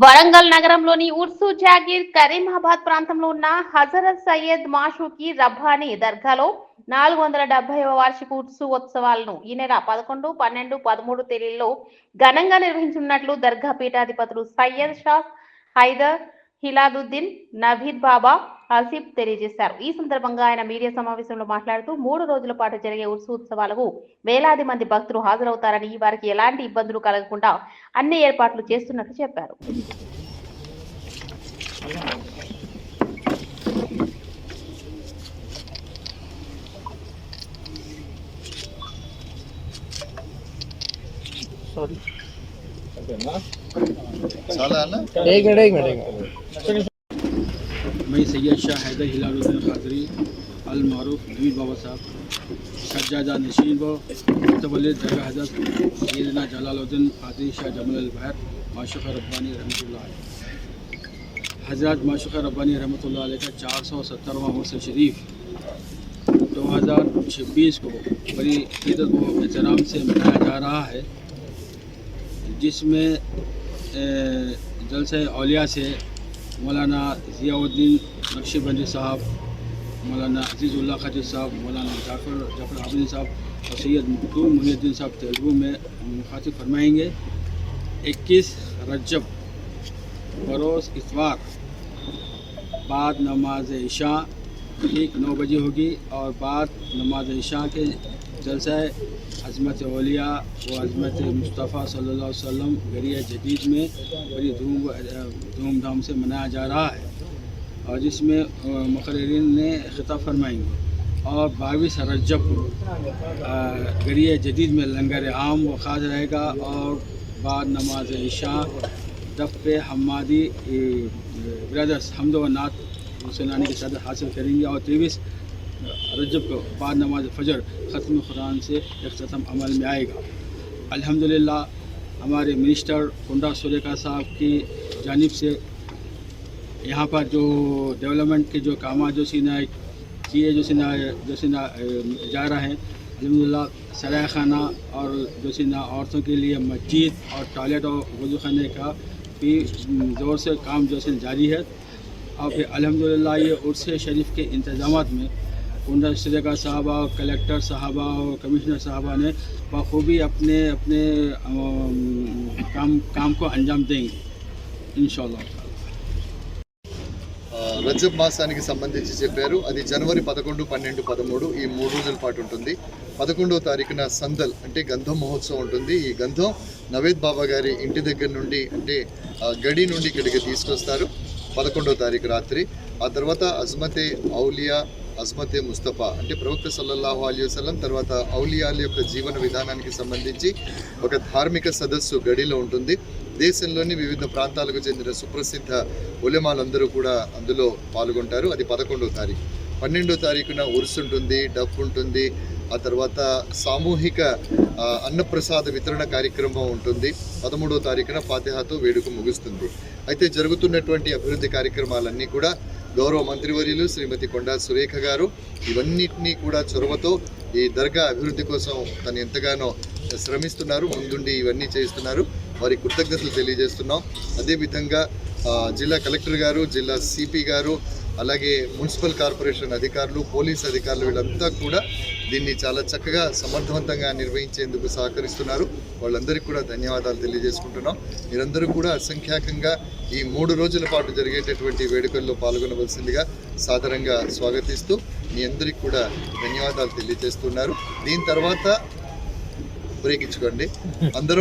వరంగల్ నగరంలోని ఉర్సు జాగీర్ కరీమాబాద్ ప్రాంతంలో ఉన్న హజరత్ సయ్యద్ మాషూకి రబ్బానీ దర్గాలో 470వ వార్షిక ఉర్సు ఉత్సవాలను ఈ నెల 11, 12, 13 తేదీల్లో ఘనంగా నిర్వహించనున్నట్లు దర్గా పీఠాధిపతులు సయ్యద్ షా హైదర్ హిలాదుద్దీన్ నవీద్ బాబా ఆసిఫ్ తెలియజేశారు. ఈ సందర్భంగా ఆయన మీడియా సమావేశంలో మాట్లాడుతూ 3 రోజుల పాటు జరిగే ఉర్సు ఉత్సవాలకు వేలాది మంది భక్తులు హాజరవుతారని, వారికి ఎలాంటి ఇబ్బందులు కలగకుండా అన్ని ఏర్పాట్లు చేస్తున్నట్లు చెప్పారు. मैं सैयद शाह हैदर हिलालुद्दीन कादरी अल मारूफ नवीद बाबा साहब सज्जादा नशीन व मुतवल्लिद दरगाह हज़रत सैयदना जलालुद्दीन कादरी शाह जमल अल बहर माशूक़ रब्बानी रहमतुल्लाह अलैह हज़रत माशूक़ रब्बानी रहमतुल्लाह अलैह का 470वां उर्स शरीफ 2026 को बड़ी इज़्ज़त व एहतराम से मनाया जा रहा है, जिसमें जलसे औलिया से मौलाना ज़ियाउद्दीन नक्शबंदी साहब, मौलाना अज़ीज़ुल्लाह खदर साहब, मौलाना जाफ़र आबिदी साहब और सैयद मखदूम मुहिउद्दीन साहब तेलुगु में मुखातिब फरमाएंगे। 21 रजब बरोज़ इतवार बाद नमाज इशा ठीक 9 बजे होगी और बाद नमाज इशा के जलसा अज़मत औलिया व अज़मत मुस्तफ़ा सल्लल्लाहु अलैहि वसल्लम गरिया जदीद में बड़ी धूमधाम से मनाया जा रहा है और जिसमें मुक़र्रिरीन ने ख़िताब फरमाएंगे। और 22 रजब को गरिया जदीद में लंगर आम व ख़ास रहेगा और बाद नमाज इशा दफ़ हमादी ब्रदर्स हमद व नात सुनाने की सदर हासिल करेंगे और 23 रजब को बाद नमाज फजर ख़त्म कुरान से इख्तिताम अमल में आएगा। अल्हम्दुलिल्लाह हमारे मिनिस्टर कुंडा सुरेखा साहब की जानिब से यहाँ पर जो डेवलपमेंट के जो काम जो सीना किए जो सीना जा रहे हैं, अल्हम्दुलिल्लाह सराय खाना और जो सीना औरतों के लिए मस्जिद और टॉयलेट और वज़ू खाने का भी ज़ोर से काम जो से जारी है। और फिर अल्हम्दुलिल्लाह ये उर्स शरीफ के इंतज़ामात में कुंडा सुरेखा साहबा और कलेक्टर साहबा और कमिश्नर साहबा ने बखूबी अपने अपने काम को अंजाम देंगे इंशाअल्लाह। రజబ్ మాసానికి సంబంధించి చెప్పారు. అది జనవరి 11, 12, 13 ఈ 3 రోజుల పాటు ఉంటుంది. 11వ తారీఖున సందల్ అంటే గంధం మహోత్సవం ఉంటుంది. ఈ గంధం నవేద్ బాబా గారి ఇంటి దగ్గర నుండి అంటే గడి నుండి ఇక్కడికి తీసుకొస్తారు 11వ తారీఖు రాత్రి. ఆ తర్వాత అజ్మతే ఔలియా అజ్మతే ముస్తఫా అంటే ప్రవక్త సల్లల్లాహు అలైహి వసల్లం తర్వాత ఔలియాల యొక్క జీవన విధానానికి సంబంధించి ఒక ధార్మిక సదస్సు గడిలో ఉంటుంది. దేశంలోని వివిధ ప్రాంతాలకు చెందిన సుప్రసిద్ధ ఉలమాలందరూ కూడా అందులో పాల్గొంటారు. అది 11వ తారీఖు. 12వ తారీఖున ఉర్స్ ఉంటుంది, డఫ్ ఉంటుంది. ఆ తర్వాత సామూహిక అన్నప్రసాద వితరణ కార్యక్రమం ఉంటుంది. 13వ తారీఖున ఫాతిహాతో వేడుక ముగుస్తుంది. అయితే జరుగుతున్నటువంటి అభివృద్ధి కార్యక్రమాలన్నీ కూడా గౌరవ మంత్రివర్యులు శ్రీమతి కొండా సురేఖ గారు ఇవన్నిటినీ కూడా చొరవతో ఈ దర్గా అభివృద్ధి కోసం తను ఎంతగానో శ్రమిస్తున్నారు, ముందుండి ఇవన్నీ చేస్తున్నారు. వారి కృతజ్ఞతలు తెలియజేస్తున్నాం. అదేవిధంగా జిల్లా కలెక్టర్ గారు, జిల్లా సిపి గారు, అలాగే మున్సిపల్ కార్పొరేషన్ అధికారులు, పోలీస్ అధికారులు వీళ్ళంతా కూడా దీన్ని చాలా చక్కగా సమర్థవంతంగా నిర్వహించేందుకు సహకరిస్తున్నారు. వాళ్ళందరికీ కూడా ధన్యవాదాలు తెలియజేసుకుంటున్నాం. మీరందరూ కూడా అసంఖ్యాకంగా ఈ 3 రోజుల పాటు జరిగేటటువంటి వేడుకల్లో పాల్గొనవలసిందిగా సాదరంగా స్వాగతిస్తూ మీ అందరికీ కూడా ధన్యవాదాలు తెలియజేస్తున్నారు. దీని తర్వాత బ్రేక్ ఇచ్చుకోండి అందరూ.